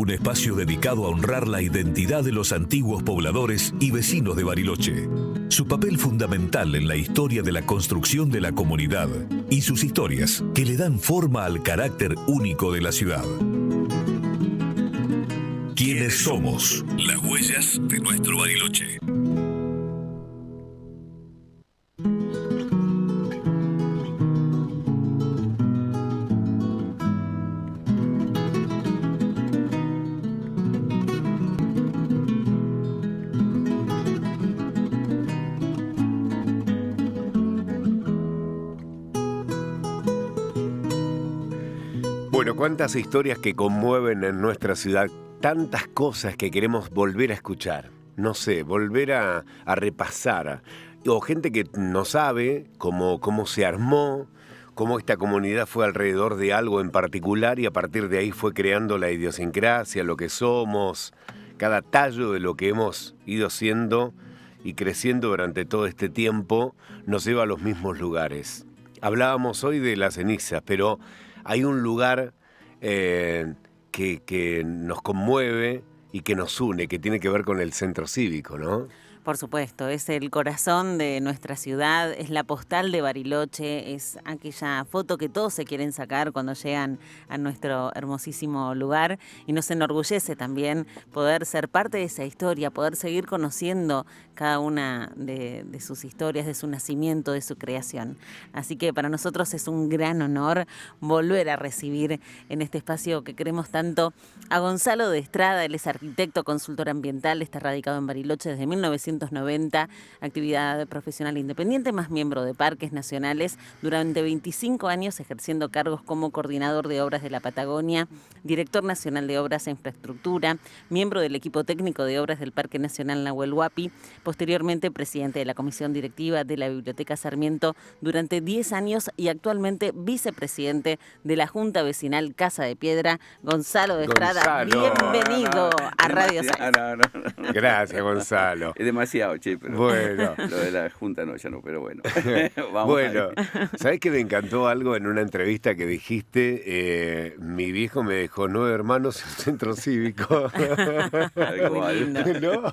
un espacio dedicado a honrar la identidad de los antiguos pobladores y vecinos de Bariloche, su papel fundamental en la historia de la construcción de la comunidad y sus historias que le dan forma al carácter único de la ciudad. ¿Quiénes somos? Las huellas de nuestro Bariloche. Bueno, cuántas historias que conmueven en nuestra ciudad, tantas cosas que queremos volver a escuchar, no sé, volver a repasar, o gente que no sabe cómo se armó, cómo esta comunidad fue alrededor de algo en particular y a partir de ahí fue creando la idiosincrasia, lo que somos, cada tallo de lo que hemos ido siendo y creciendo durante todo este tiempo nos lleva a los mismos lugares. Hablábamos hoy de las cenizas, pero hay un lugar que nos conmueve y que nos une, que tiene que ver con el centro cívico, ¿no? Por supuesto, es el corazón de nuestra ciudad, es la postal de Bariloche, es aquella foto que todos se quieren sacar cuando llegan a nuestro hermosísimo lugar y nos enorgullece también poder ser parte de esa historia, poder seguir conociendo cada una de sus historias, de su nacimiento, de su creación. Así que para nosotros es un gran honor volver a recibir en este espacio que queremos tanto a Gonzalo de Estrada. Él es arquitecto, consultor ambiental, está radicado en Bariloche desde 1990, actividad profesional independiente, más miembro de Parques Nacionales, durante 25 años ejerciendo cargos como coordinador de obras de la Patagonia, director nacional de obras e infraestructura, miembro del equipo técnico de obras del Parque Nacional Nahuel Huapi, posteriormente presidente de la comisión directiva de la Biblioteca Sarmiento durante 10 años y actualmente vicepresidente de la Junta Vecinal Casa de Piedra. Gonzalo de Estrada, bienvenido a Radio Science. Gracias, Gonzalo. Es demasiado, che, pero bueno. Lo de la Junta no, ya no, pero bueno. Vamos bueno, ¿sabés que me encantó algo en una entrevista que dijiste? Mi viejo me dejó 9 hermanos en un centro cívico. ¿No?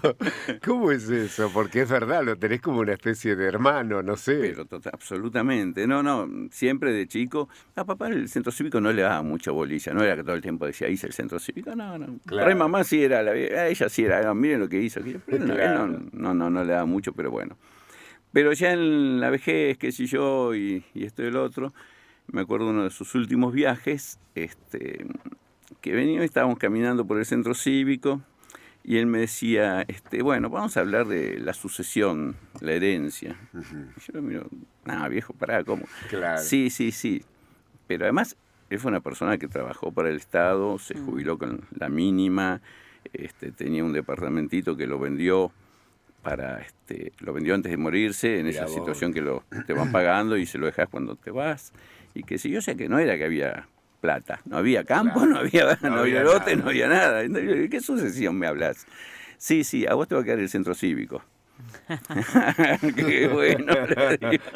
¿Cómo es eso? Porque es verdad, lo tenés como una especie de hermano, no sé. Pero absolutamente. No, siempre de chico. A papá el centro cívico no le daba mucha bolilla, no era que todo el tiempo decía, hice el centro cívico, no. Claro. Por ahí mamá sí era, ella sí era, miren lo que hizo. Pero claro. no le daba mucho, pero bueno. Pero ya en la vejez, qué sé yo, y esto y el otro, me acuerdo de uno de sus últimos viajes, que venía, estábamos caminando por el centro cívico, y él me decía, bueno, vamos a hablar de la sucesión, la herencia. Uh-huh. Y yo lo miro, viejo, pará, ¿cómo? Claro. Sí. Pero además, él fue una persona que trabajó para el Estado, se jubiló con la mínima, tenía un departamentito que lo vendió lo vendió antes de morirse, en esa situación que te van pagando y se lo dejas cuando te vas. Y que si yo sé que no era que había plata, no había campo, claro. no había lote, no había nada. ¿De qué sucesión me hablas? Sí, a vos te va a quedar el centro cívico. Qué bueno.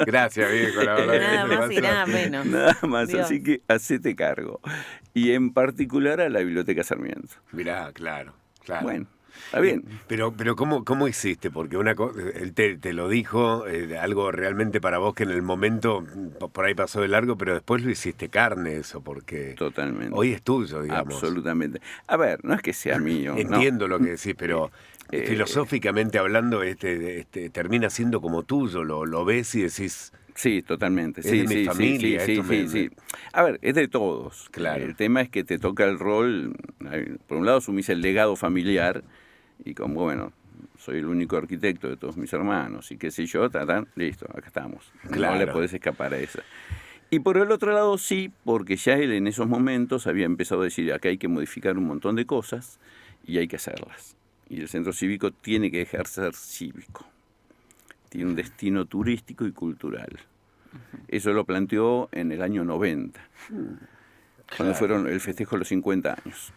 Gracias, viejo, la verdad. Nada más y nada menos. Nada más, Dios. Así que hacete cargo. Y en particular a la Biblioteca Sarmiento. Mirá, claro. Bueno. Está bien. Pero ¿cómo hiciste? Porque él te lo dijo, algo realmente para vos que en el momento por ahí pasó de largo, pero después lo hiciste carne eso, porque totalmente. Hoy es tuyo, digamos. Absolutamente. A ver, no es que sea mío. Entiendo lo que decís, pero filosóficamente hablando, termina siendo como tuyo, lo ves y decís... Sí, totalmente. Es de mi familia. Sí. A ver, es de todos. Claro. El tema es que te toca el rol, por un lado asumís el legado familiar, y como, bueno, soy el único arquitecto de todos mis hermanos, y qué sé yo, listo, acá estamos. Claro. No le podés escapar a esa. Y por el otro lado sí, porque ya él en esos momentos había empezado a decir, acá hay que modificar un montón de cosas, y hay que hacerlas. Y el centro cívico tiene que ejercer cívico. Tiene un destino turístico y cultural. Eso lo planteó en el año 90, cuando fueron el festejo de los 50 años.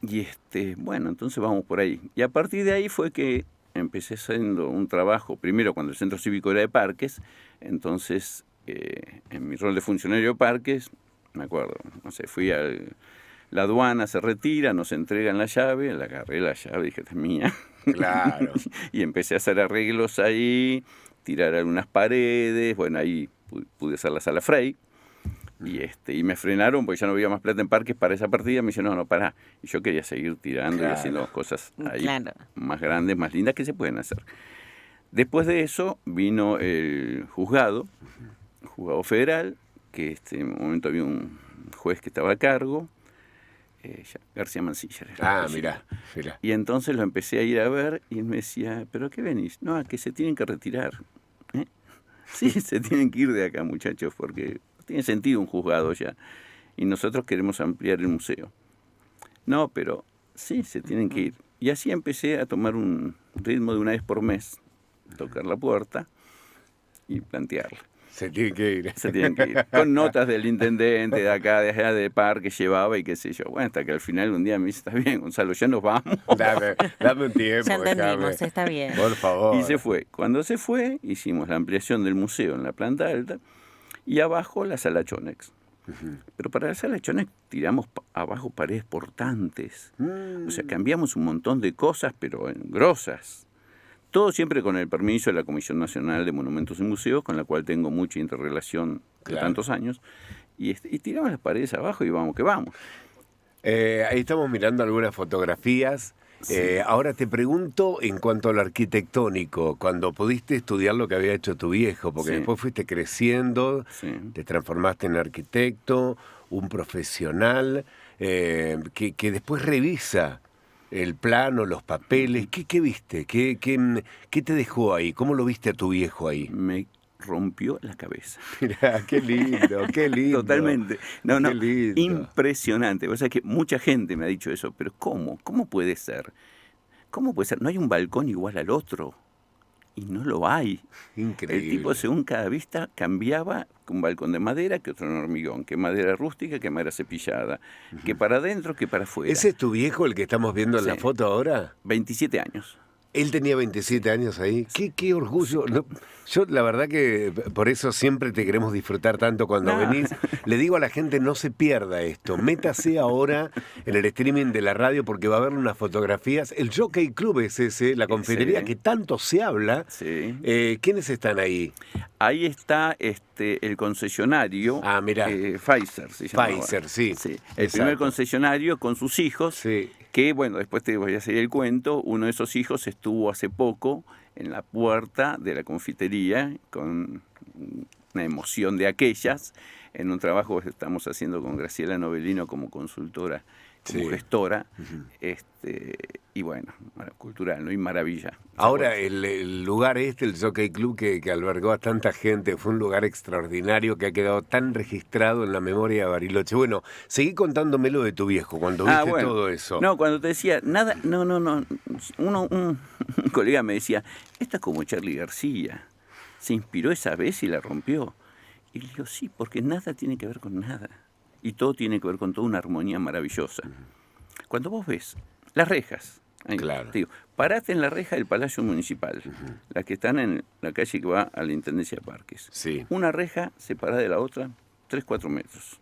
Y bueno, entonces vamos por ahí. Y a partir de ahí fue que empecé haciendo un trabajo, primero cuando el centro cívico era de parques, entonces en mi rol de funcionario de parques, me acuerdo, no sé, fui al La aduana se retira, nos entregan la llave, la agarré la llave, dije, esta es mía. Claro. Y empecé a hacer arreglos ahí, tirar algunas paredes, bueno, ahí pude hacer la sala Frey. Y me frenaron porque ya no había más plata en parques para esa partida. Me dijeron, no, pará. Y yo quería seguir tirando y haciendo cosas ahí más grandes, más lindas que se pueden hacer. Después de eso vino el juzgado federal, que en un momento había un juez que estaba a cargo, García Mansilla. Mirá. Y entonces lo empecé a ir a ver y me decía, ¿pero qué venís? No, que se tienen que retirar. Sí, se tienen que ir de acá, muchachos, porque tiene sentido un juzgado ya. Y nosotros queremos ampliar el museo. No, pero sí, se tienen que ir. Y así empecé a tomar un ritmo de una vez por mes, tocar la puerta y plantearla. Se tienen que ir. Se tienen que ir. Con notas del intendente de acá, de allá, de parque, llevaba y qué sé yo. Bueno, hasta que al final un día me dice, está bien, Gonzalo, ya nos vamos. Dame un tiempo. Ya entendimos, está bien. Por favor. Y se fue. Cuando se fue, hicimos la ampliación del museo en la planta alta y abajo la sala Chonex. Pero para la sala Chonex tiramos abajo paredes portantes. O sea, cambiamos un montón de cosas, pero en grosas. Todo siempre con el permiso de la Comisión Nacional de Monumentos y Museos, con la cual tengo mucha interrelación de tantos años. Y tiramos las paredes abajo y vamos que vamos. Ahí estamos mirando algunas fotografías. Sí. Ahora te pregunto en cuanto a lo arquitectónico, cuando pudiste estudiar lo que había hecho tu viejo, porque después fuiste creciendo, te transformaste en arquitecto, un profesional, que después revisa el plano, los papeles. ¿Qué viste? ¿Qué te dejó ahí? ¿Cómo lo viste a tu viejo ahí? Me rompió la cabeza. Mirá, qué lindo, qué lindo. Totalmente. No, lindo. Impresionante. O sea que mucha gente me ha dicho eso, pero ¿cómo? ¿Cómo puede ser? ¿Cómo puede ser? No hay un balcón igual al otro. Y no lo hay. Increíble. El tipo, según cada vista, cambiaba un balcón de madera que otro en hormigón, que madera rústica, que madera cepillada, que para adentro, que para afuera. ¿Ese es tu viejo el que estamos viendo en la foto ahora? 27 años. Él tenía 27 años ahí. Qué orgullo. No, yo la verdad que por eso siempre te queremos disfrutar tanto cuando venís. Le digo a la gente, no se pierda esto. Métase ahora en el streaming de la radio porque va a haber unas fotografías. El Jockey Club es ese, la confitería que tanto se habla. Sí. ¿Quiénes están ahí? Ahí está el concesionario. Mirá. Pfizer se llama. Pfizer, sí. El primer concesionario con sus hijos. Sí. Que, bueno, después te voy a seguir el cuento, uno de esos hijos estuvo hace poco en la puerta de la confitería con una emoción de aquellas, en un trabajo que estamos haciendo con Graciela Novelino como consultora, como gestora, y bueno, cultural, ¿no? Y maravilla. Ahora, el lugar el Jockey Club que albergó a tanta gente, fue un lugar extraordinario que ha quedado tan registrado en la memoria de Bariloche. Bueno, seguí contándome lo de tu viejo, cuando viste todo eso. No, cuando te decía, nada, no. Un colega me decía, esta es como Charly García, se inspiró esa vez y la rompió. Y le digo, sí, porque nada tiene que ver con nada. Y todo tiene que ver con toda una armonía maravillosa. Cuando vos ves las rejas, ahí, claro. Te digo, parate en la reja del Palacio Municipal, las que están en la calle que va a la Intendencia de Parques. Sí. Una reja separada de la otra, 3-4 metros.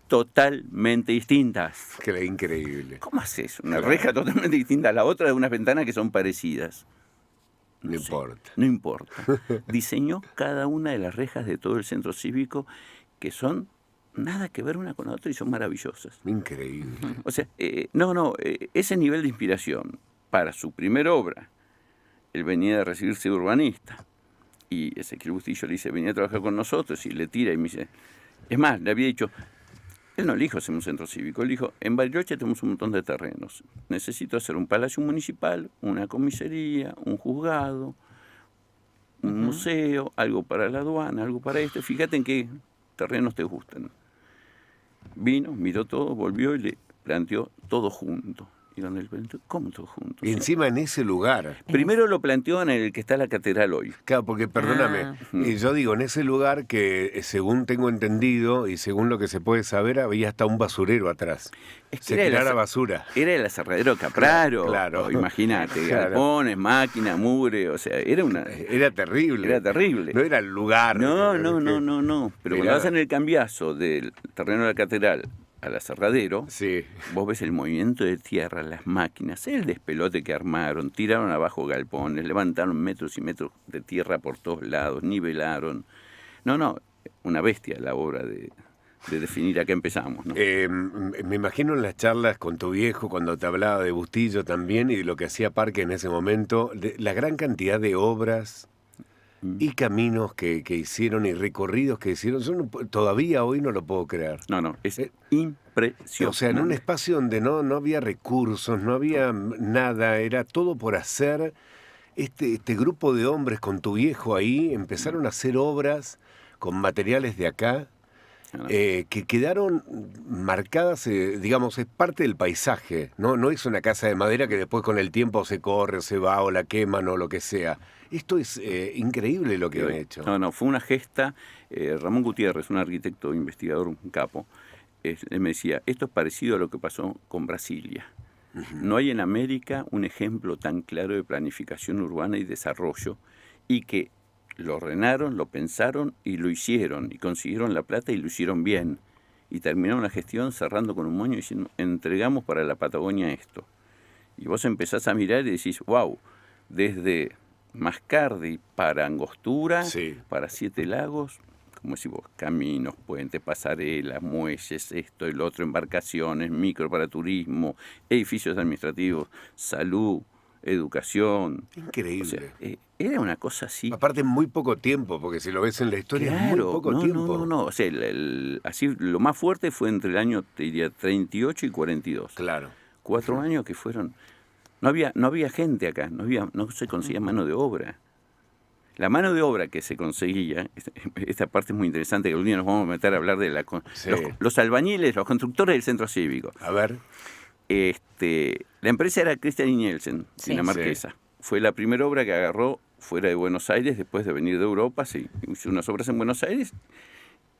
Totalmente distintas. Qué increíble. ¿Cómo haces una reja totalmente distinta a la otra de unas ventanas que son parecidas? No importa. No importa. Diseñó cada una de las rejas de todo el centro cívico que son nada que ver una con la otra y son maravillosas. Increíble. O sea, ese nivel de inspiración para su primera obra, él venía de recibirse de urbanista y Ezequiel Bustillo le dice, venía a trabajar con nosotros y le tira y me dice, es más, le había dicho, él no le dijo hacer un centro cívico, él dijo, en Bariloche tenemos un montón de terrenos, necesito hacer un palacio municipal, una comisaría, un juzgado, un museo, algo para la aduana, algo para esto, fíjate en qué terrenos te gustan. Vino, miró todo, volvió y le planteó todo junto. Y donde él planteó, ¿cómo todo junto? Y encima en ese lugar. Primero lo planteó en el que está la catedral hoy. Claro, porque perdóname, yo digo, en ese lugar que según tengo entendido y según lo que se puede saber, había hasta un basurero atrás. Es que se tirara basura. Era el aserradero Capraro. Claro. Imagínate, galpones, máquinas, mugre, o sea, era terrible. Era terrible. No era el lugar. No. Pero cuando hacen el cambiazo del terreno de la catedral al aserradero, Sí. vos ves el movimiento de tierra, las máquinas, el despelote que armaron, tiraron abajo galpones, levantaron metros y metros de tierra por todos lados, nivelaron. No, una bestia la obra de definir a qué empezamos, ¿no? Me imagino en las charlas con tu viejo, cuando te hablaba de Bustillo también y de lo que hacía Parque en ese momento, de la gran cantidad de obras y caminos que hicieron y recorridos que hicieron. Yo todavía hoy no lo puedo creer. No, es impresionante. O sea, en un espacio donde no había recursos, no había nada, era todo por hacer. Este grupo de hombres con tu viejo ahí empezaron a hacer obras con materiales de acá, que quedaron marcadas, digamos, es parte del paisaje, no es una casa de madera que después con el tiempo se corre, se va o la queman o lo que sea. Esto es increíble lo que han hecho. No, fue una gesta. Ramón Gutiérrez, un arquitecto, investigador, un capo, él me decía, esto es parecido a lo que pasó con Brasilia. No hay en América un ejemplo tan claro de planificación urbana y desarrollo, y que lo ordenaron, lo pensaron y lo hicieron, y consiguieron la plata y lo hicieron bien. Y terminaron la gestión cerrando con un moño diciendo, entregamos para la Patagonia esto. Y vos empezás a mirar y decís, wow, desde Mascardi para Angostura, Sí. para Siete Lagos, como decís vos, caminos, puentes, pasarelas, muelles, esto, el otro, embarcaciones, micro para turismo, edificios administrativos, salud, educación. Increíble. O sea, era una cosa así. Aparte en muy poco tiempo, porque si lo ves en la historia es muy poco tiempo. No. O sea, así, lo más fuerte fue entre el año, te diría, 38 y 42. Claro. 4 años que fueron... No había gente acá, no se conseguía mano de obra. La mano de obra que se conseguía, esta parte es muy interesante, que un día nos vamos a meter a hablar de Sí. los albañiles, los constructores del centro cívico. A ver. La empresa era Christian Nielsen, Sí. dinamarquesa. Sí. Fue la primera obra que agarró fuera de Buenos Aires, después de venir de Europa, sí, hizo unas obras en Buenos Aires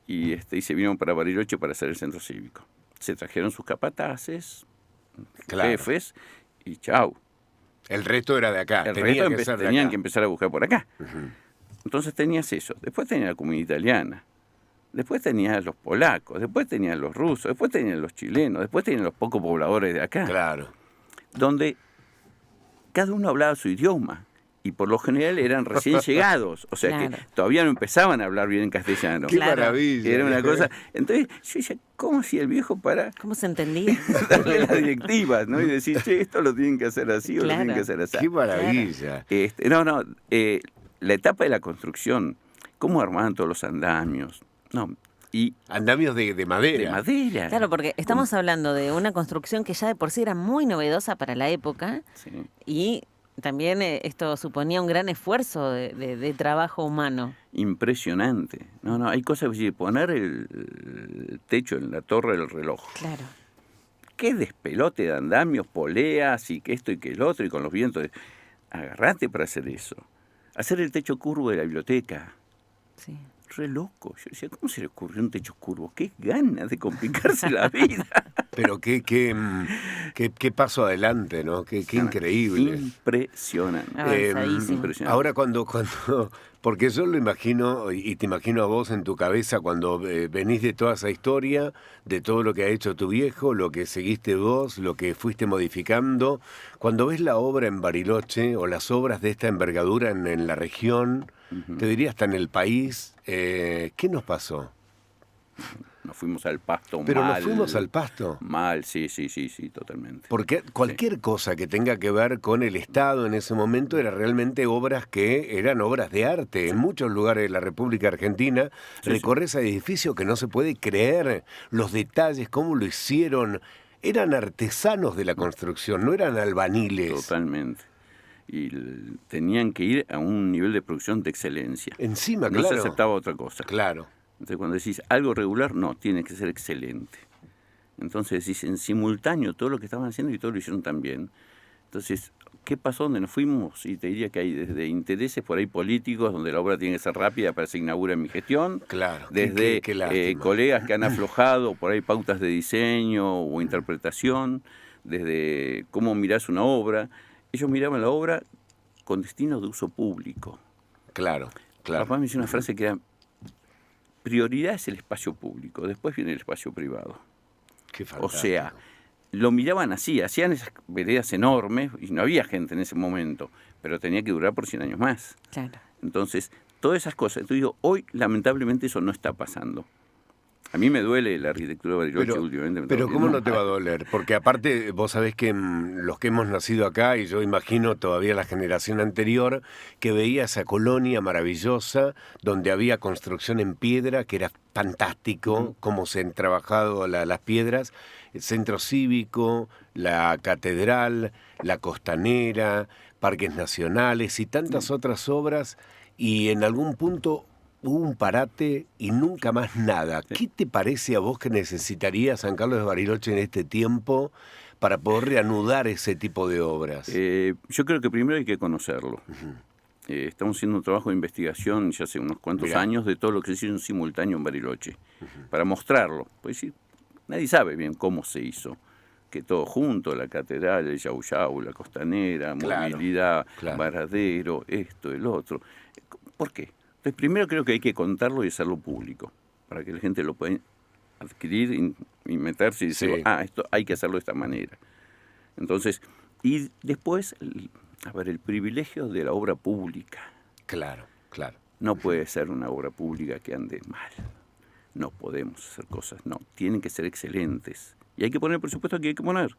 y se vinieron para Bariloche para hacer el centro cívico. Se trajeron sus capataces, Claro. jefes, y chau. El resto era de acá. El Tenía resto que ser de tenían acá. que empezar a buscar por acá. Ujú. Entonces tenías eso. Después tenías la comunidad italiana. Después tenías los polacos. Después tenías los rusos. Después tenías los chilenos. Después tenías los pocos pobladores de acá. Claro. Donde cada uno hablaba su idioma. Y por lo general eran recién llegados. O sea Claro. que todavía no empezaban a hablar bien castellano. Qué Claro. maravilla. Era una cosa. Entonces yo decía, ¿cómo hacía el viejo para ¿Cómo se entendía? darle las directivas, ¿no? Y decir, che, esto lo tienen que hacer así o lo Claro. tienen que hacer así. Qué maravilla. La etapa de la construcción, cómo armaban todos los andamios, y Andamios de madera. de madera. Claro, porque estamos hablando de una construcción que ya de por sí era muy novedosa para la época Sí. y también esto suponía un gran esfuerzo de trabajo humano. Impresionante. Hay cosas que decir, poner el techo en la torre del reloj. Claro. Qué despelote de andamios, poleas y que esto y que el otro y con los vientos. Agarrate para hacer eso. Hacer el techo curvo de la biblioteca. Sí. Re loco. Yo decía, ¿cómo se le ocurrió un techo curvo? Qué ganas de complicarse la vida. Pero qué paso adelante, ¿no? Qué increíble. Impresionante. Avanzadísimo. Impresionante. Ahora porque yo lo imagino, y te imagino a vos en tu cabeza cuando venís de toda esa historia, de todo lo que ha hecho tu viejo, lo que seguiste vos, lo que fuiste modificando, cuando ves la obra en Bariloche o las obras de esta envergadura en la región, te diría hasta en el país, ¿qué nos pasó? Nos fuimos al pasto Pero mal. nos fuimos al pasto. Mal, sí, totalmente. Porque cualquier cosa que tenga que ver con el Estado en ese momento era realmente obras que eran obras de arte. En muchos lugares de la República Argentina recorres a edificios que no se puede creer los detalles, cómo lo hicieron. Eran artesanos de la construcción, no eran albaniles. Totalmente. Y tenían que ir a un nivel de producción de excelencia. Encima, No claro. se aceptaba otra cosa. Claro. Entonces cuando decís algo regular, no, tiene que ser excelente. Entonces decís en simultáneo todo lo que estaban haciendo y todo lo hicieron también. Entonces, ¿qué pasó? ¿Dónde nos fuimos? Y te diría que hay desde intereses por ahí políticos, donde la obra tiene que ser rápida para que se inaugure en mi gestión. Claro. Desde Qué lástima. colegas que han aflojado por ahí pautas de diseño o interpretación, desde cómo mirás una obra. Ellos miraban la obra con destino de uso público. Claro. Papá me hizo una frase que era: prioridad es el espacio público, después viene el espacio privado. Qué O fantástico. sea, lo miraban así, hacían esas veredas enormes y no había gente en ese momento, pero tenía que durar por 100 años más. Claro. Entonces, todas esas cosas. Yo digo, hoy lamentablemente eso no está pasando. A mí me duele la arquitectura de Bariloche últimamente. Pero ¿cómo no te va a doler? Porque aparte, vos sabés que los que hemos nacido acá, y yo imagino todavía la generación anterior, que veía esa colonia maravillosa, donde había construcción en piedra, que era fantástico, cómo se han trabajado las piedras, el centro cívico, la catedral, la costanera, parques nacionales y tantas otras obras, y en algún punto hubo un parate y nunca más nada. ¿Qué te parece a vos que necesitaría San Carlos de Bariloche en este tiempo para poder reanudar ese tipo de obras? Yo creo que primero hay que conocerlo. Estamos haciendo un trabajo de investigación ya hace unos cuantos años de todo lo que se hizo en simultáneo en Bariloche, para mostrarlo. Pues sí, nadie sabe bien cómo se hizo. Que todo junto, la catedral, el Yau Yau, la costanera, movilidad, Varadero, esto, el otro. ¿Por qué? Entonces, primero creo que hay que contarlo y hacerlo público, para que la gente lo pueda adquirir y meterse y decir, esto hay que hacerlo de esta manera. Entonces, y después, el privilegio de la obra pública. Claro. No puede ser una obra pública que ande mal. No podemos hacer cosas, no. Tienen que ser excelentes. Y hay que poner el presupuesto que hay que poner,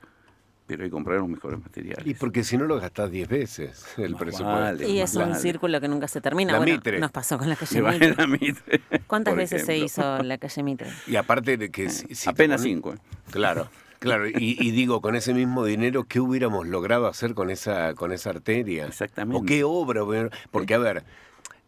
pero hay que comprar los mejores materiales. Y porque si no lo gastás 10 veces el presupuesto. Y es un círculo que nunca se termina. Mitre. Nos pasó con la calle Mitre. La Mitre. ¿Cuántas veces se hizo la calle Mitre? Y aparte de que... si apenas 5. Claro. Y digo, con ese mismo dinero, ¿qué hubiéramos logrado hacer con esa arteria? Exactamente. ¿O qué obra? Porque, a ver,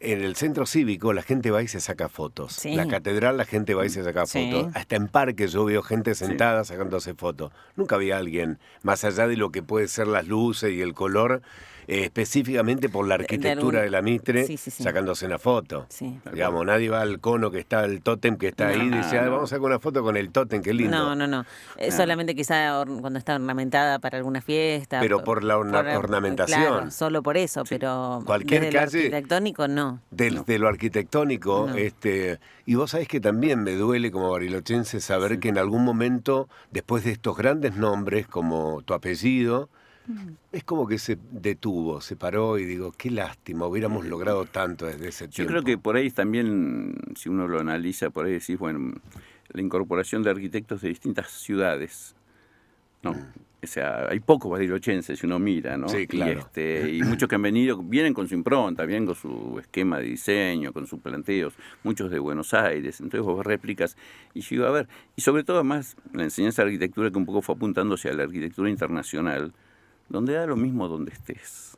en el centro cívico la gente va y se saca fotos. Sí. La catedral la gente va y se saca fotos. Hasta en parques yo veo gente sentada sacándose fotos. Nunca vi a alguien, más allá de lo que puede ser las luces y el color, específicamente por la arquitectura de la Mitre, sacándose una foto. Sí. Digamos, nadie va al cono que está, el tótem que está ahí, y dice, vamos a sacar una foto con el tótem, qué lindo. No. Solamente quizá cuando está ornamentada para alguna fiesta. Pero por la ornamentación. Claro, solo por eso, pero cualquier desde calle, lo arquitectónico no. De lo arquitectónico, No. Y vos sabés que también me duele como barilochense saber que en algún momento, después de estos grandes nombres, como tu apellido, es como que se detuvo, se paró y digo, qué lástima, hubiéramos logrado tanto desde ese tiempo. Yo creo que por ahí también, si uno lo analiza, por ahí decís, bueno, la incorporación de arquitectos de distintas ciudades, ¿no? O sea, hay pocos barilochenses si uno mira, ¿no? Sí, claro. Y muchos que han venido, vienen con su impronta, vienen con su esquema de diseño, con sus planteos, muchos de Buenos Aires, entonces vos réplicas, y yo digo, a ver, y sobre todo además la enseñanza de arquitectura que un poco fue apuntándose a la arquitectura internacional, donde da lo mismo donde estés.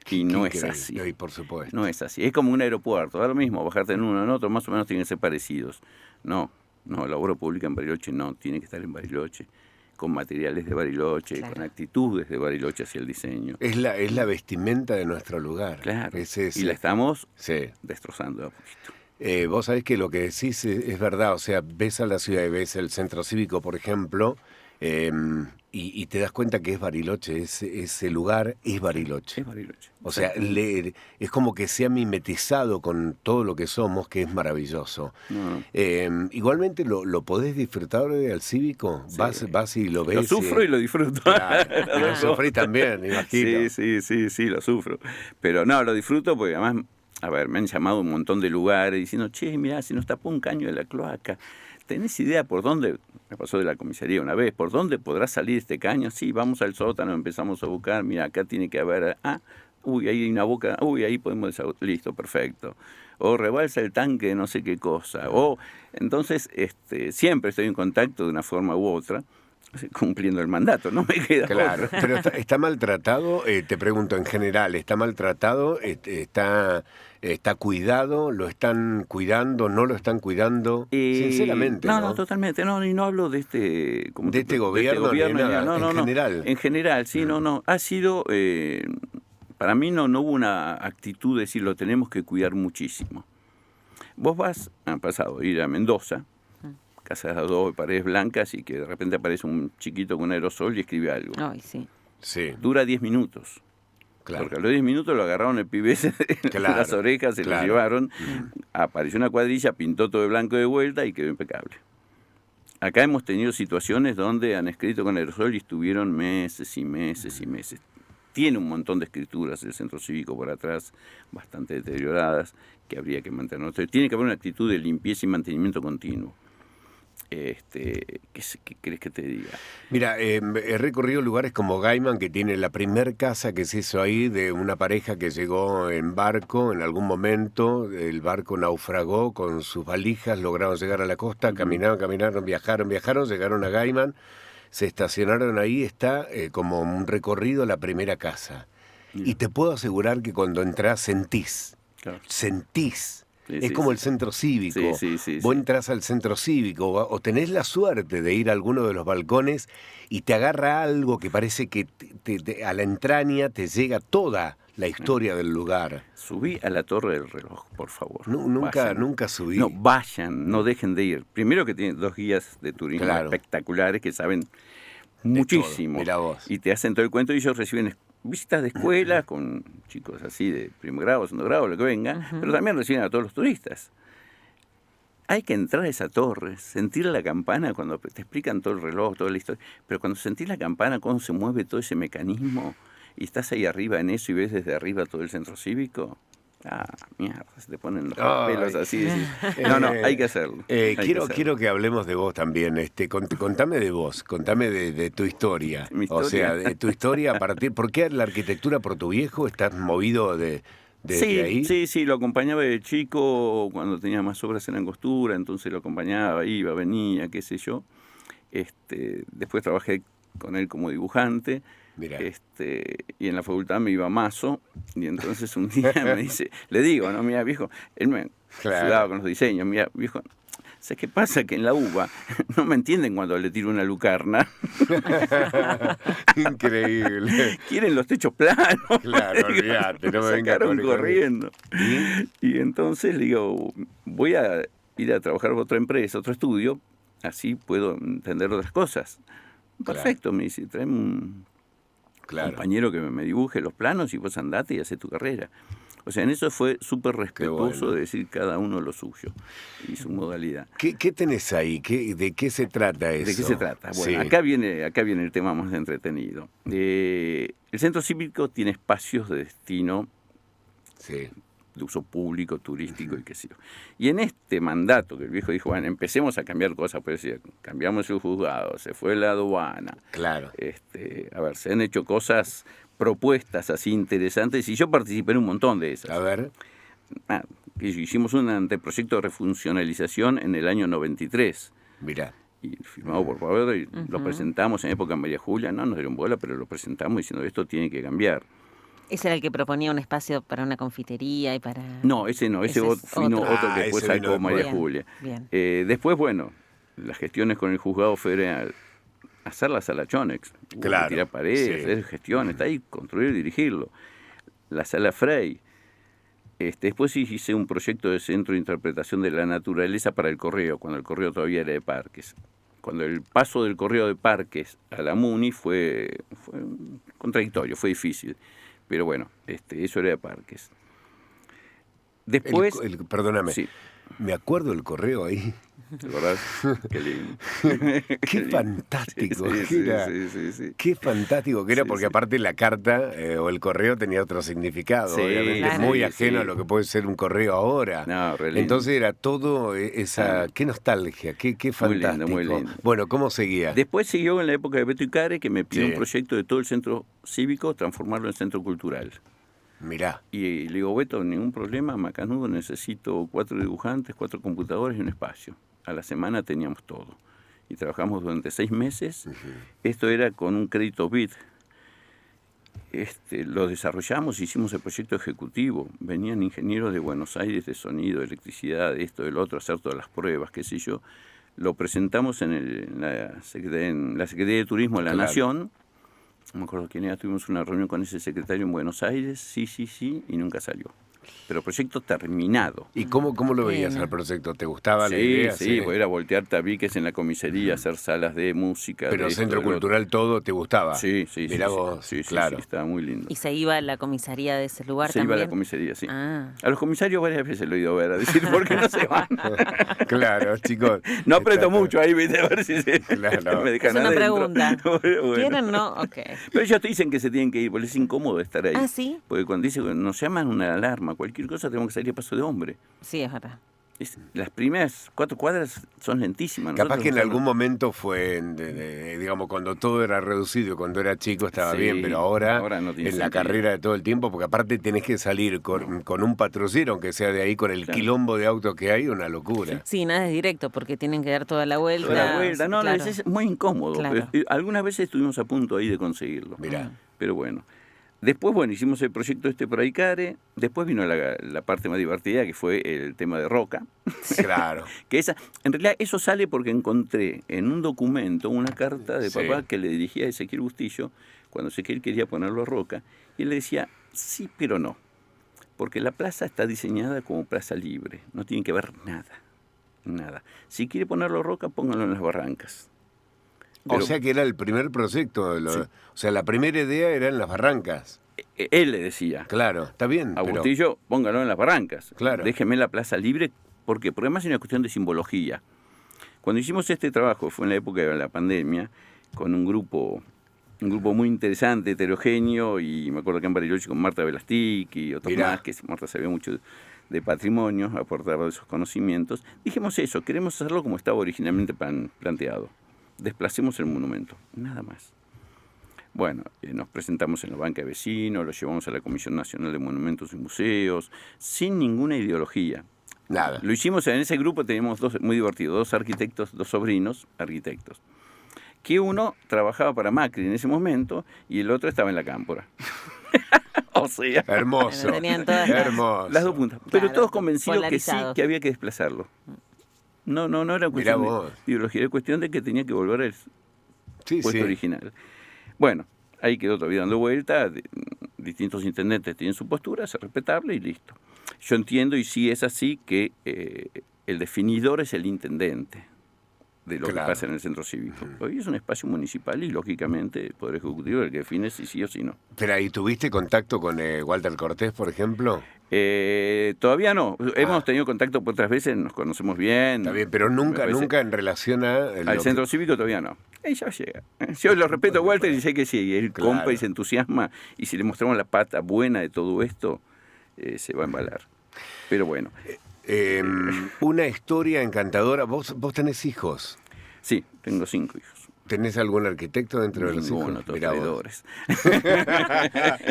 Y no es así. Y por supuesto. No es así. Es como un aeropuerto, da lo mismo, bajarte en uno o en otro, más o menos tienen que ser parecidos. No, la obra pública en Bariloche no, tiene que estar en Bariloche, con materiales de Bariloche, con actitudes de Bariloche hacia el diseño. Es la vestimenta de nuestro lugar. Claro, y la estamos destrozando a poquito. Vos sabés que lo que decís es verdad, o sea, ves a la ciudad y ves el centro cívico, por ejemplo, y te das cuenta que es Bariloche, ese lugar es Bariloche. Es Bariloche. O sea, es como que se ha mimetizado con todo lo que somos, que es maravilloso. Igualmente, ¿lo podés disfrutar al cívico? Sí. Vas y lo ves. Lo sufro y lo disfruto. Claro, lo sufrí también, imagino. Sí, lo sufro. Pero no, lo disfruto porque además, a ver, me han llamado un montón de lugares diciendo, che, mirá, se nos tapó un caño de la cloaca. ¿Tenés idea por dónde, me pasó de la comisaría una vez, por dónde podrá salir este caño? Sí, vamos al sótano, empezamos a buscar, mira, acá tiene que haber, ahí hay una boca, ahí podemos listo, perfecto. O rebalsa el tanque de no sé qué cosa. Entonces, siempre estoy en contacto de una forma u otra, cumpliendo el mandato, no me queda Claro, otra. pero está maltratado, te pregunto en general, ¿está maltratado? ¿Está cuidado? ¿Lo están cuidando? ¿No lo están cuidando? Sinceramente, No, totalmente. No, y no hablo de este... de este gobierno, ni nada, no, en general. En general, sí, no. Ha sido... para mí no hubo una actitud de decir lo tenemos que cuidar muchísimo. Vos han pasado ir a Mendoza, casas de adobe, paredes blancas, y que de repente aparece un chiquito con un aerosol y escribe algo. Ay, sí. Dura 10 minutos. Claro. Porque a los 10 minutos lo agarraron el pibe en las orejas, se lo llevaron, apareció una cuadrilla, pintó todo de blanco de vuelta y quedó impecable. Acá hemos tenido situaciones donde han escrito con aerosol y estuvieron meses y meses y meses. Tiene un montón de escrituras el centro cívico por atrás, bastante deterioradas, que habría que mantener. Tiene que haber una actitud de limpieza y mantenimiento continuo. ¿Qué querés que te diga? Mira, he recorrido lugares como Gaiman, que tiene la primer casa que se hizo ahí de una pareja que llegó en barco en algún momento. El barco naufragó con sus valijas, lograron llegar a la costa, caminaron, viajaron, llegaron a Gaiman, se estacionaron ahí, está como un recorrido la primera casa. Y te puedo asegurar que cuando entras sentís. Sí, es como el centro cívico. Vos entrás al centro cívico o tenés la suerte de ir a alguno de los balcones y te agarra algo que parece que a la entraña te llega toda la historia del lugar. Subí a la Torre del Reloj, por favor. Nunca subí. No, vayan, no dejen de ir. Primero que tienen 2 guías de turismo espectaculares que saben muchísimo. Mirá vos. Y te hacen todo el cuento y ellos reciben visitas de escuela con chicos así de primer grado, segundo grado, lo que venga, pero también reciben a todos los turistas. Hay que entrar a esa torre, sentir la campana cuando te explican todo el reloj, toda la historia, pero cuando sentís la campana, cuando se mueve todo ese mecanismo y estás ahí arriba en eso y ves desde arriba todo el centro cívico, mierda, se te ponen los pelos así. No, hay que hacerlo. Quiero que hablemos de vos también. Contame de vos, contame de tu historia. ¿Mi historia? O sea, de tu historia a partir. ¿Por qué la arquitectura por tu viejo? ¿Estás movido de ahí? Sí, lo acompañaba de chico cuando tenía más obras en Angostura, entonces lo acompañaba, iba, venía, qué sé yo. Después trabajé con él como dibujante. Mirá. Y en la facultad me iba mazo, y entonces un día me dice, le digo, no, mira, viejo, él me ayudaba con los diseños, mira, viejo, ¿sabes qué pasa? Que en la UBA no me entienden cuando le tiro una lucarna. Increíble. Quieren los techos planos. Claro, olvídate, no me venga corriendo. Y entonces le digo, voy a ir a trabajar en otra empresa, otro estudio, así puedo entender otras cosas. Perfecto, me dice, traeme un compañero que me dibuje los planos y vos andate y hacé tu carrera. O sea, en eso fue súper respetuoso de decir cada uno lo suyo y su modalidad. ¿Qué tenés ahí? ¿De qué se trata eso? ¿De qué se trata? Bueno, acá viene el tema más entretenido. El centro cívico tiene espacios de destino de uso público, turístico y qué sé yo. Y en este mandato que el viejo dijo, bueno, empecemos a cambiar cosas, pues decía, cambiamos el juzgado, se fue la aduana. Claro. Se han hecho cosas, propuestas así interesantes, y yo participé en un montón de esas. A ver. Hicimos un anteproyecto de refuncionalización en el año 93. Mirá. Y firmado por Pablo, y lo presentamos en época María Julia, no nos dieron bola, pero lo presentamos diciendo, esto tiene que cambiar. ¿Ese era el que proponía un espacio para una confitería y para...? No, ese no, ese vino otro que después sacó María Julia. Bien. Después, bueno, las gestiones con el juzgado fueron hacer la sala Chonex, tirar paredes, hacer gestiones, está ahí, construir y dirigirlo. La sala Frey. Después hice un proyecto de centro de interpretación de la naturaleza para el Correo, cuando el Correo todavía era de Parques. Cuando el paso del Correo de Parques a la MUNI fue contradictorio, fue difícil. Pero bueno, eso era de Parques. Después... Perdóname, sí. Me acuerdo del Correo ahí. ¿Te acordás? Qué lindo. Qué fantástico Sí. Qué fantástico que era, porque aparte la carta o el correo tenía otro significado, obviamente muy ajeno a lo que puede ser un correo ahora. No, entonces era todo qué nostalgia, qué fantástico. Muy lindo. Bueno, ¿cómo seguía? Después siguió en la época de Beto Icare, que me pidió un proyecto de todo el centro cívico, transformarlo en centro cultural. Mirá. Y le digo, Beto, ningún problema, macanudo, necesito 4 dibujantes, 4 computadores y un espacio. A la semana teníamos todo. Y trabajamos durante 6 meses. Esto era con un crédito BID. Lo desarrollamos, hicimos el proyecto ejecutivo. Venían ingenieros de Buenos Aires, de sonido, de electricidad, de esto, del otro, a hacer todas las pruebas, qué sé yo. Lo presentamos en la Secretaría de Turismo de la Nación. No me acuerdo quién era, tuvimos una reunión con ese secretario en Buenos Aires, sí, y nunca salió. pero proyecto terminado. ¿Y cómo lo veías Bueno. al proyecto? ¿Te gustaba la Sí, idea? sí, voy a ir a voltear tabiques en la comisaría, hacer salas de música. Pero de esto, Centro de lo otro. Cultural todo te gustaba. Sí, Mirá sí, vos, sí, claro. sí, estaba muy lindo. ¿Y se iba a la comisaría de ese lugar Se también? iba a la comisaría, sí. Ah. A los comisarios varias veces lo he ido a ver, a decir por qué no se van. Claro, chicos. No aprieto Está todo- mucho ahí, ¿viste? A ver si Claro. me dejan Es una adentro. pregunta. Bueno. ¿Quieren? No, ok. Pero ellos te dicen que se tienen que ir, porque es incómodo estar ahí. Ah, ¿sí? Porque cuando dicen que nos llaman una alarma, cualquier cosa, tenemos que salir a paso de hombre. Sí, es verdad. Las primeras 4 cuadras son lentísimas. Capaz Nosotros que en usamos- algún momento fue, digamos, cuando todo era reducido, cuando era chico estaba Sí, bien, pero ahora ahora no tiene en la sentido. carrera de todo el tiempo, porque aparte tenés que salir con un patrullero, aunque sea de ahí, con el Claro. quilombo de autos que hay, una locura. Sí, nada es directo porque tienen que dar toda la vuelta. Toda la vuelta. No, claro. es muy incómodo. Claro. Pero, algunas veces estuvimos a punto ahí de conseguirlo. Mirá. Pero bueno. Después, bueno, hicimos el proyecto por Aicare. Después vino la parte más divertida, que fue el tema de Roca. Claro. Que en realidad eso sale porque encontré en un documento una carta de Sí. papá que le dirigía a Ezequiel Bustillo cuando Ezequiel quería ponerlo a Roca. Y él le decía, sí, pero no. Porque la plaza está diseñada como plaza libre. No tiene que ver nada. Nada. Si quiere ponerlo a Roca, póngalo en las barrancas. O Pero- sea que era el primer proyecto, Sí. o sea, la primera idea era en las barrancas. Él le decía, Claro, está bien. a pero- Bustillo, póngalo en las barrancas. Claro. Déjeme la plaza libre. ¿Por qué? Porque además es una cuestión de simbología. Cuando hicimos este trabajo, fue en la época de la pandemia, con un grupo muy interesante, heterogéneo, y me acuerdo que en Bariloche con Marta Velastic y otros Mirá. más, que Marta sabía mucho de patrimonio, aportar esos conocimientos. Dijimos eso, queremos hacerlo como estaba originalmente planteado. Desplacemos el monumento, nada más. Bueno, nos presentamos en la banca de vecinos, lo llevamos a la Comisión Nacional de Monumentos y Museos, sin ninguna ideología. Nada. Lo hicimos en ese grupo, teníamos muy divertido, 2 arquitectos, 2 sobrinos arquitectos. Que uno trabajaba para Macri en ese momento y el otro estaba en la cámpora. O sea, Hermoso. Bueno, tenían todas Hermoso. las 2 puntas. Pero Claro, todos convencidos que sí, polarizados. que había que desplazarlo. No era cuestión vos. de ideología, era cuestión de que tenía que volver al Sí, puesto sí. original. Bueno, ahí quedó todavía dando vuelta, distintos intendentes tienen su postura, es respetable y listo. Yo entiendo, y sí es así, que el definidor es el intendente de lo Claro. que pasa en el centro cívico. Hoy es un espacio municipal y, lógicamente, el Poder Ejecutivo el que define si sí o si no. Pero ahí tuviste contacto con Walter Cortés, por ejemplo. Todavía no. Hemos tenido contacto por otras veces, nos conocemos bien. Está bien, pero Me nunca parece- en relación a... Al centro cívico todavía no. Ya llega. Yo lo respeto a Walter y sé que sí, él Claro. compra y se entusiasma, y si le mostramos la pata buena de todo esto, se va a embalar. Pero bueno, Una historia encantadora. ¿Vos tenés hijos? sí, tengo 5 hijos. ¿Tenés algún arquitecto dentro de los Ninguno, hijos? todos Mirá vos. traidores.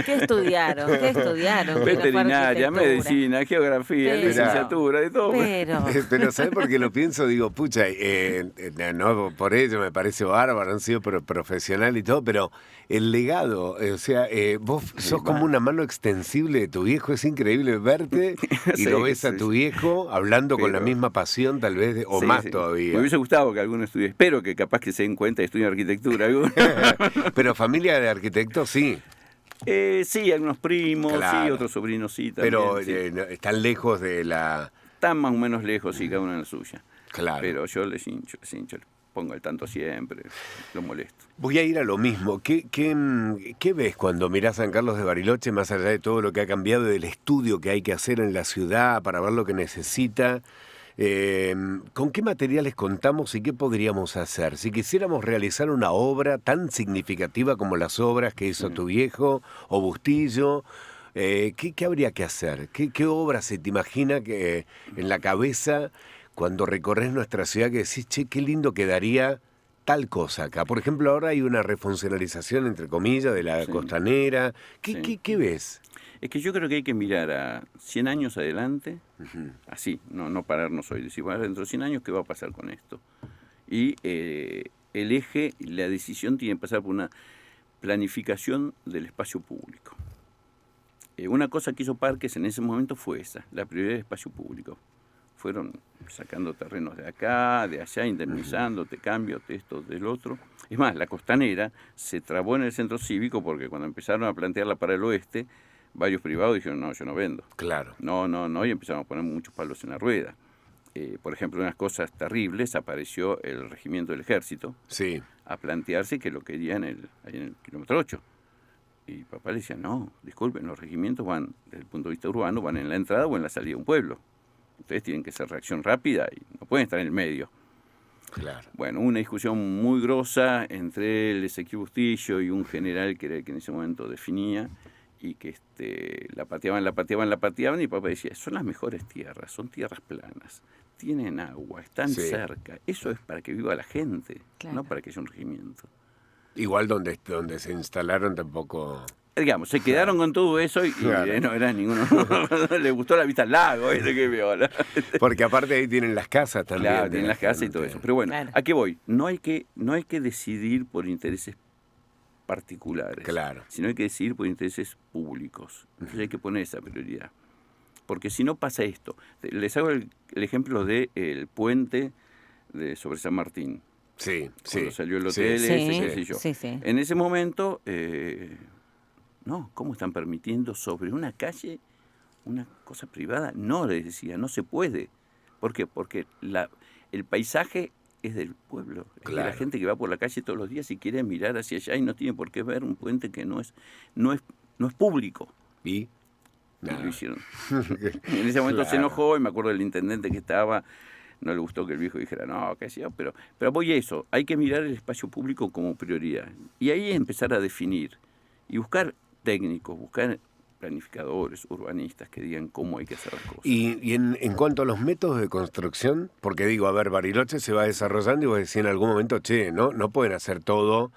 ¿Qué estudiaron? ¿Qué estudiaron? ¿Qué no fue Veterinaria, arquitectura? medicina, geografía, Pero- licenciatura, de todo. Pero, Pero ¿sabés por qué lo pienso? Digo, pucha, no por ello me parece bárbaro, han sido profesional y todo, pero el legado, o sea, vos sos como una mano extensible de tu viejo, es increíble verte y Sí, lo ves a sí, tu sí. viejo hablando con la Pero- misma pasión, tal vez, o Sí, más sí. todavía. Me hubiese gustado que alguno estudie. Espero que capaz que se den cuenta y estudien arquitectura. alguno. Pero familia de arquitectos sí, Sí, algunos primos, Claro. sí, otros sobrinos sí también. pero sí. están lejos de la... Están más o menos lejos, sí, cada uno en la suya. Claro. Pero yo les hincho, les pongo al tanto siempre, lo molesto. Voy a ir a lo mismo. ¿Qué ves cuando mirás San Carlos de Bariloche, más allá de todo lo que ha cambiado, del estudio que hay que hacer en la ciudad para ver lo que necesita? ¿Con qué materiales contamos y qué podríamos hacer? Si quisiéramos realizar una obra tan significativa como las obras que hizo tu viejo o Bustillo, ¿qué habría que hacer? ¿Qué obra se te imagina que en la cabeza cuando recorres nuestra ciudad que decís, che, qué lindo quedaría tal cosa acá? Por ejemplo, ahora hay una refuncionalización, entre comillas, de la Sí. costanera. Sí. ¿Qué ves? Es que yo creo que hay que mirar a 100 años adelante, así, no pararnos hoy, decir, bueno, dentro de 100 años, ¿qué va a pasar con esto? Y el eje, la decisión tiene que pasar por una planificación del espacio público. Una cosa que hizo Parques en ese momento fue esa, la prioridad del espacio público. Fueron sacando terrenos de acá, de allá, indemnizando, te cambio, te esto, del otro. Es más, la costanera se trabó en el centro cívico porque cuando empezaron a plantearla para el oeste, varios privados dijeron, no, yo no vendo. Claro. No, y empezamos a poner muchos palos en la rueda. Por ejemplo, unas cosas terribles, apareció el regimiento del ejército Sí. a plantearse que lo querían ahí en el kilómetro 8. Y papá le decía, no, disculpen, los regimientos van, desde el punto de vista urbano, van en la entrada o en la salida de un pueblo. Ustedes tienen que hacer reacción rápida y no pueden estar en el medio. Claro. Bueno, una discusión muy grosa entre el Ezequiel Bustillo y un general que era el que en ese momento definía, y que la pateaban, y papá decía, son las mejores tierras, son tierras planas, tienen agua, están Sí. cerca, eso es para que viva la gente, Claro. no para que haya un regimiento. Igual donde se instalaron tampoco... Digamos, se quedaron con todo eso y Claro. no era ninguno, le gustó la vista al lago, ¿viste? Qué viola. Porque aparte ahí tienen las casas también. Claro, de tienen la las casas y todo gente. eso. Pero bueno, Claro. ¿a qué voy? No hay que decidir por intereses particulares, Claro. sino hay que decidir por intereses públicos. Entonces hay que poner esa prioridad. Porque si no pasa esto, les hago el ejemplo del puente sobre San Martín. Sí, Cuando sí. salió el Sí, hotel, sí, qué sé yo. sí. En ese momento, no, ¿cómo están permitiendo sobre una calle una cosa privada? No, les decía, no se puede. ¿Por qué? Porque el paisaje es del pueblo, es de Claro. la gente que va por la calle todos los días y quiere mirar hacia allá y no tiene por qué ver un puente que no es público. Y Y nada. lo hicieron. En ese momento se Claro. enojó y me acuerdo del intendente que estaba, no le gustó que el viejo dijera, no, qué sé yo, pero voy a eso, hay que mirar el espacio público como prioridad. Y ahí empezar a definir y buscar técnicos, buscar planificadores, urbanistas que digan cómo hay que hacer las cosas. Y en cuanto a los métodos de construcción, porque digo, a ver, Bariloche se va desarrollando y vos decís en algún momento, che, no pueden hacer todo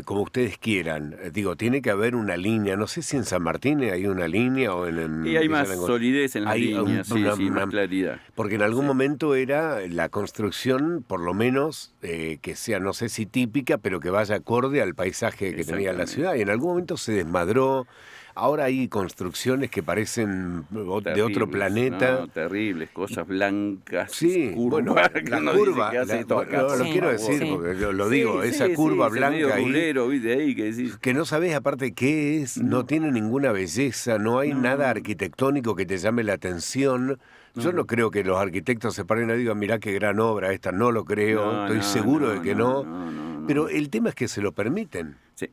como ustedes quieran. Digo, tiene que haber una línea. No sé si en San Martín hay una línea o en Y hay Villa más Langostura. solidez en las Hay líneas, más claridad. Porque en algún Sí. momento era la construcción, por lo menos, que sea, no sé si típica, pero que vaya acorde al paisaje que tenía la Exactamente. ciudad. Y en algún momento se desmadró. Ahora hay construcciones que parecen de otro Terribles, planeta. no, terribles, cosas blancas, Sí, curvas, bueno, que la uno dice, curva, ¿qué hace esto acá, lo por quiero favor? decir, Sí. porque lo digo, esa curva ese medio blanca ahí, rulero, ¿viste? Ahí que decís, que no sabes aparte qué es, no tiene ninguna belleza, no hay No. nada arquitectónico que te llame la atención. Yo no creo que los arquitectos se paren y digan, mirá qué gran obra esta, no lo creo, no, estoy no, seguro de que no. no. Pero el tema es que se lo permiten. Sí,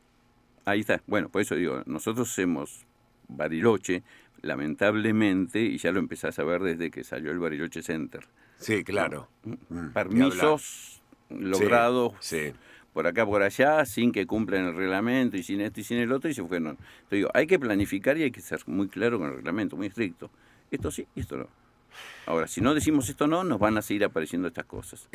ahí está. Bueno, por eso digo, nosotros hemos Bariloche, lamentablemente, y ya lo empezás a ver desde que salió el Bariloche Center. Sí, claro. Ni hablar. Permisos logrados Sí. por acá, por allá, sin que cumplan el reglamento y sin esto y sin el otro, y se fueron. Te digo, hay que planificar y hay que ser muy claro con el reglamento, muy estricto. Esto sí y esto no. Ahora, si no decimos esto no, nos van a seguir apareciendo estas cosas.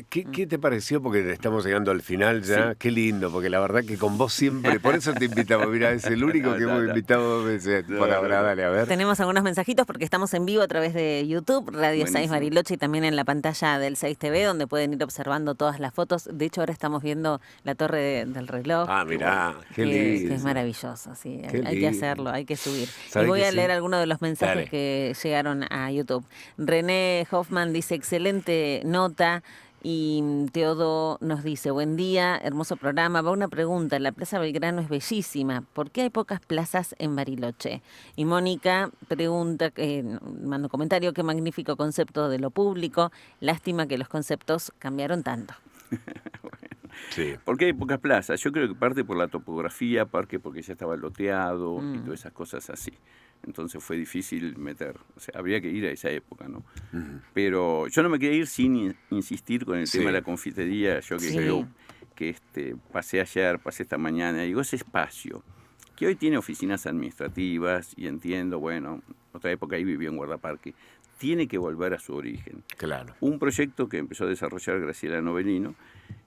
¿Qué te pareció? Porque estamos llegando al final ya. Sí. Qué lindo, porque la verdad que con vos siempre, por eso te invitamos. Mira, es el único que hemos invitado 2 veces por ahora. Dale, a ver. Tenemos algunos mensajitos porque estamos en vivo a través de YouTube, Radio 6 Buenísimo. Bariloche, y también en la pantalla del 6 TV, donde pueden ir observando todas las fotos. De hecho, ahora estamos viendo la torre del reloj. Ah, mirá, qué que lindo. es maravilloso, sí. Qué Hay que lindo. hacerlo, hay que subir. Y ¿Sabés voy que a sí? leer algunos de los mensajes Dale. que llegaron a YouTube. René Hoffman dice, excelente nota. Y Teodo nos dice, buen día, hermoso programa. Va una pregunta, la Plaza Belgrano es bellísima, ¿por qué hay pocas plazas en Bariloche? Y Mónica pregunta, manda un comentario, qué magnífico concepto de lo público, lástima que los conceptos cambiaron tanto. Sí. ¿Por qué hay pocas plazas? Yo creo que parte por la topografía, parte porque ya estaba loteado y todas esas cosas así. Entonces fue difícil meter. O sea, habría que ir a esa época, ¿no? Pero yo no me quería ir sin insistir con el Sí. tema de la confitería. Yo que Sí. creo que pasé ayer, pasé esta mañana, digo, ese espacio que hoy tiene oficinas administrativas y entiendo, bueno, otra época ahí vivía en Guardaparque, tiene que volver a su origen. Claro. Un proyecto que empezó a desarrollar Graciela Novelino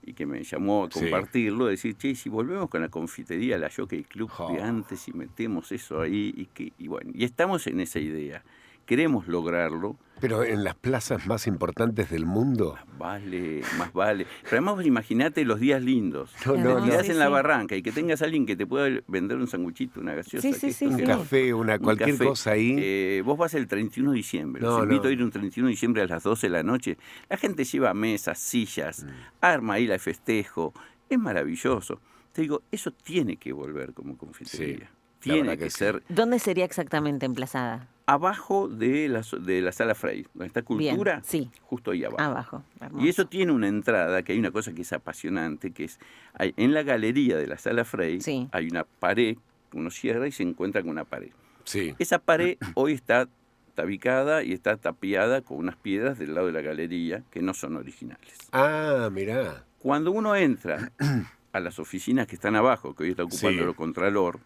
y que me llamó a Sí. compartirlo, decir, che, si volvemos con la confitería, la Jockey Club de Oh. antes y metemos eso ahí, y bueno, y estamos en esa idea. Queremos lograrlo, Pero en las plazas más importantes del mundo. más vale. Pero además imagínate los días lindos. No, Claro, no, Que no. quedás sí, en la sí. barranca y que tengas a alguien que te pueda vender un sanguchito, una gaseosa. Sí, que sí, esto, sí, Un que sí. lo- café, un cualquier café. cosa ahí. Vos vas el 31 de diciembre. No, Los invito no. a ir un 31 de diciembre a las 12 de la noche. La gente lleva mesas, sillas, arma ahí el festejo. Es maravilloso. Te digo, eso tiene que volver como confitería. Tiene que sí. ser ¿Dónde sería exactamente emplazada? abajo de la Sala Frey, donde está Cultura, Bien, sí. justo ahí abajo. Abajo. Hermoso. Y eso tiene una entrada, que hay una cosa que es apasionante, que es, en la galería de la Sala Frey Sí. hay una pared, uno cierra y se encuentra con una pared. Sí. Esa pared hoy está tabicada y está tapiada con unas piedras del lado de la galería que no son originales. Ah, mirá. Cuando uno entra a las oficinas que están abajo, que hoy está ocupando Sí. el Contralor,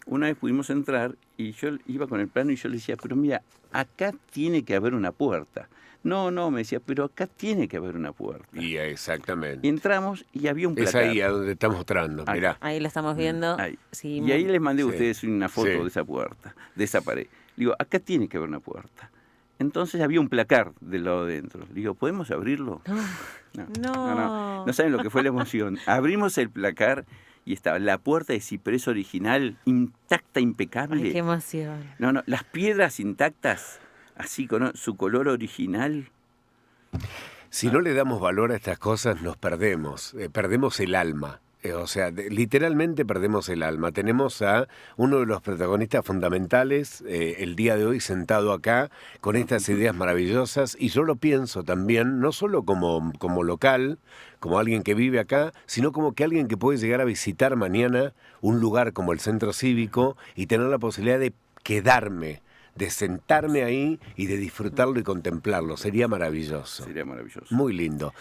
una vez pudimos entrar y yo iba con el plano y yo le decía, pero mira, acá tiene que haber una puerta. No, me decía, pero acá tiene que haber una puerta. Y exactamente. Y entramos y había un Es placar. ahí a donde está mostrando, Ahí. mirá. Ahí lo estamos viendo. Ahí. Sí, Y ahí les mandé a Sí. ustedes una foto Sí. de esa puerta, de esa pared. Digo, acá tiene que haber una puerta. Entonces había un placar del lado de dentro. Digo, ¿podemos abrirlo? No. No saben lo que fue la emoción. Abrimos el placar y estaba la puerta de ciprés original, intacta, impecable. Ay, qué emoción. Las piedras intactas, así con su color original. Si no le damos valor a estas cosas, nos perdemos. Perdemos el alma. O sea, literalmente perdemos el alma. Tenemos a uno de los protagonistas fundamentales el día de hoy sentado acá con estas ideas maravillosas, y yo lo pienso también, no solo como local, como alguien que vive acá, sino como que alguien que puede llegar a visitar mañana un lugar como el Centro Cívico y tener la posibilidad de quedarme, de sentarme ahí y de disfrutarlo y contemplarlo. Sería maravilloso. Sería maravilloso. Muy lindo.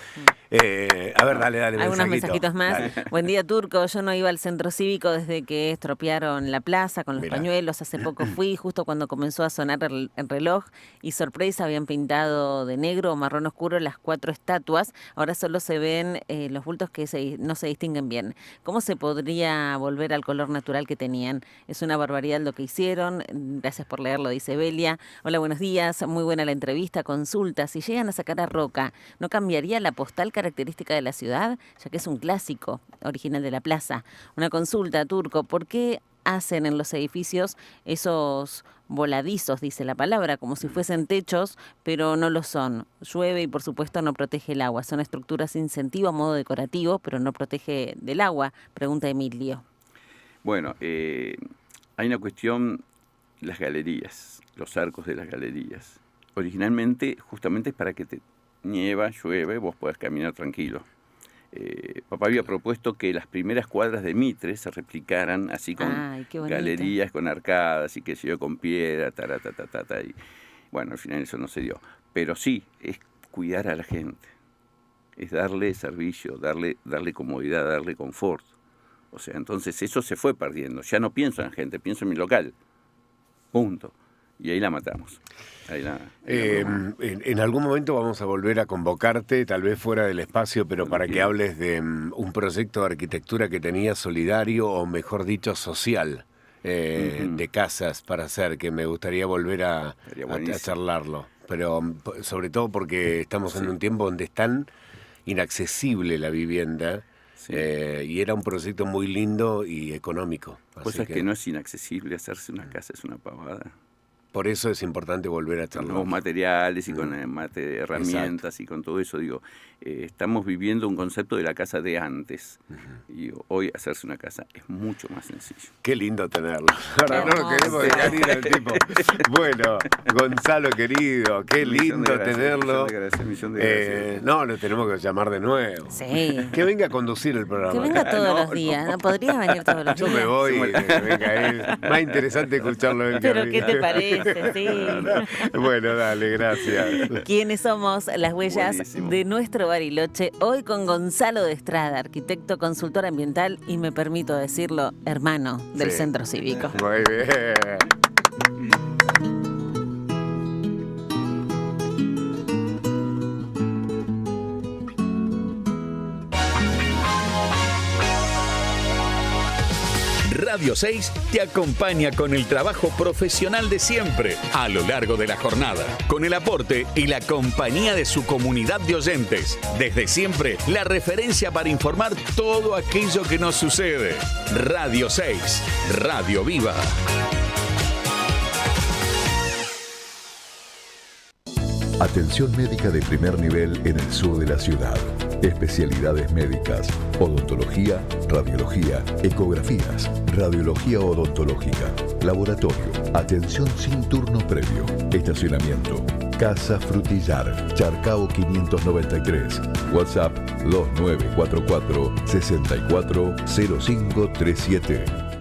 A ver, dale, Algunos mensajito. mensajitos más. Dale. Buen día, Turco. Yo no iba al Centro Cívico desde que estropearon la plaza con los Mirá. pañuelos. Hace poco fui, justo cuando comenzó a sonar el reloj. Y sorpresa, habían pintado de negro o marrón oscuro las 4 estatuas. Ahora solo se ven los bultos que no se distinguen bien. ¿Cómo se podría volver al color natural que tenían? Es una barbaridad lo que hicieron. Gracias por leerlo, dice Belia. Hola, buenos días. Muy buena la entrevista. Consulta. Si llegan a sacar a Roca, ¿no cambiaría la postal característica de la ciudad? Ya que es un clásico original de la plaza. Una consulta, Turco. ¿Por qué hacen en los edificios esos voladizos, dice la palabra, como si fuesen techos, pero no lo son? Llueve y por supuesto no protege el agua. Son estructuras sin sentido a modo decorativo, pero no protege del agua, pregunta Emilio. Bueno, hay una cuestión, las galerías, los arcos de las galerías. Originalmente, justamente es para que te nieva, llueve, vos podés caminar tranquilo. Papá había propuesto que las primeras cuadras de Mitre se replicaran así con Ay, qué bonito. galerías, con arcadas y que se yo con piedra, y bueno, al final eso no se dio. Pero sí, es cuidar a la gente, es darle servicio, darle comodidad, darle confort. O sea, entonces eso se fue perdiendo. Ya no pienso en la gente, pienso en mi local. Punto. Y ahí la matamos. En algún momento vamos a volver a convocarte, tal vez fuera del espacio, pero para que hables de un proyecto de arquitectura que tenía solidario, o mejor dicho, social, de casas para hacer, que me gustaría volver a charlarlo. Pero sobre todo porque estamos en un tiempo donde es tan inaccesible la vivienda. Sí. Y era un proyecto muy lindo y económico. Cosas que no es inaccesible, hacerse una casa es una pavada. Por eso es importante volver a Con charlar. nuevos materiales y con herramientas. Exacto. Y con todo eso, digo, estamos viviendo un concepto de la casa de antes. Y hoy hacerse una casa es mucho más sencillo. Qué lindo tenerlo. Ahora no lo queremos dejar ir al tipo. Bueno, Gonzalo querido, qué lindo tenerlo. No, lo tenemos que llamar de nuevo. Sí. Que venga a conducir el programa. Que venga todos los días. ¿No podrías venir todos los días? Yo me voy, que venga él. Más interesante escucharlo él que a Pero mí. ¿qué te parece? Sí. Bueno, dale, gracias. ¿Quiénes somos? Las huellas Buenísimo. de nuestro Bariloche. Hoy con Gonzalo de Estrada, arquitecto, consultor ambiental y, me permito decirlo, hermano del Sí. Centro Cívico. Muy bien. Radio 6 te acompaña con el trabajo profesional de siempre a lo largo de la jornada, con el aporte y la compañía de su comunidad de oyentes. Desde siempre, la referencia para informar todo aquello que nos sucede. Radio 6, Radio Viva. Atención médica de primer nivel en el sur de la ciudad. Especialidades médicas, odontología, radiología, ecografías, radiología odontológica, laboratorio, atención sin turno previo, estacionamiento. Casa Frutillar, Charcao 593, WhatsApp 2944-640537.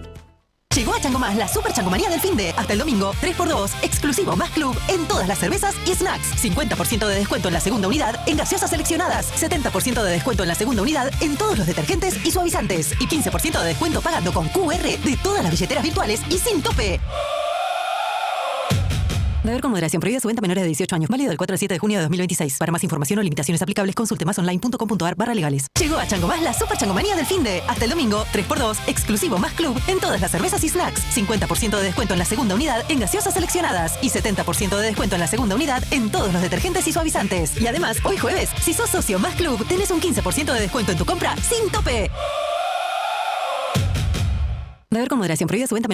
Llegó a Chango Más la Super Changomanía del Finde. Hasta el domingo, 3x2, exclusivo más club en todas las cervezas y snacks. 50% de descuento en la segunda unidad en gaseosas seleccionadas. 70% de descuento en la segunda unidad en todos los detergentes y suavizantes. Y 15% de descuento pagando con QR de todas las billeteras virtuales y sin tope. Beber con moderación. Prohibida su venta a menores de 18 años. Válido del 4 al 7 de junio de 2026. Para más información o limitaciones aplicables, consulte masonline.com.ar/legales. Llegó a Chango Más la Super Changomanía del Finde. Hasta el domingo, 3x2, exclusivo más club en todas las cervezas y snacks. 50% de descuento en la segunda unidad en gaseosas seleccionadas. Y 70% de descuento en la segunda unidad en todos los detergentes y suavizantes. Y además, hoy jueves, si sos socio más club, tenés un 15% de descuento en tu compra sin tope. Beber con moderación. Prohibida su venta a menores